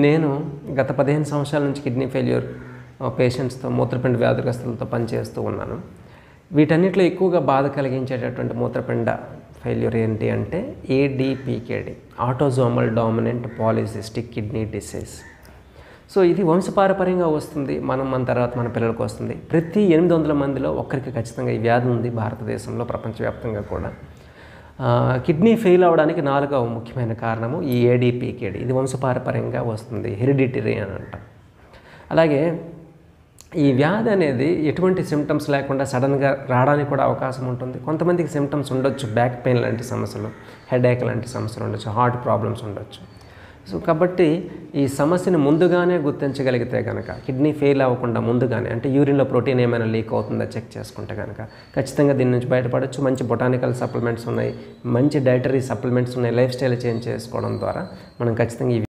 నేను గత 15 సంవత్సరాల నుంచి కిడ్నీ ఫెయిల్యూర్ పేషెంట్స్తో మూత్రపిండ వ్యాధిగ్రస్తులతో పనిచేస్తూ ఉన్నాను. వీటన్నిటిలో ఎక్కువగా బాధ కలిగించేటటువంటి మూత్రపిండ ఫెయిల్యూర్ ఏంటి అంటే ADPKD, autosomal dominant polycystic kidney disease. So ఇది వంశపారపర్యంగా వస్తుంది, మన తర్వాత మన పిల్లలకు వస్తుంది. ప్రతి 800 మందిలో ఒక్కరికి ఖచ్చితంగా ఈ వ్యాధి ఉంది భారతదేశంలో, ప్రపంచవ్యాప్తంగా కూడా. కిడ్నీ ఫెయిల్ అవ్వడానికి 4వ ముఖ్యమైన కారణము ఈ ADPKD. ఇది వంశపారపర్యంగా వస్తుంది, హెరిడిటరీ అని అంటాం. అలాగే ఈ వ్యాధి అనేది ఎటువంటి సిమ్టమ్స్ లేకుండా సడన్గా రావడానికి కూడా అవకాశం ఉంటుంది. కొంతమందికి సిమ్టమ్స్ ఉండొచ్చు, బ్యాక్ పెయిన్ లాంటి సమస్యలు, హెడేక్ లాంటి సమస్యలు ఉండొచ్చు, హార్ట్ ప్రాబ్లమ్స్ ఉండొచ్చు. సో కాబట్టి ఈ సమస్యను ముందుగానే గుర్తించగలిగితే కనుక, కిడ్నీ ఫెయిల్ అవ్వకుండా ముందుగానే, అంటే యూరిన్లో ప్రోటీన్ ఏమైనా లీక్ అవుతుందా చెక్ చేసుకుంటే కనుక ఖచ్చితంగా దీని నుంచి బయటపడవచ్చు. మంచి బొటానికల్ సప్లిమెంట్స్ ఉన్నాయి, మంచి డైటరీ సప్లిమెంట్స్ ఉన్నాయి. లైఫ్ స్టైల్ చేంజ్ చేసుకోవడం ద్వారా మనం ఖచ్చితంగా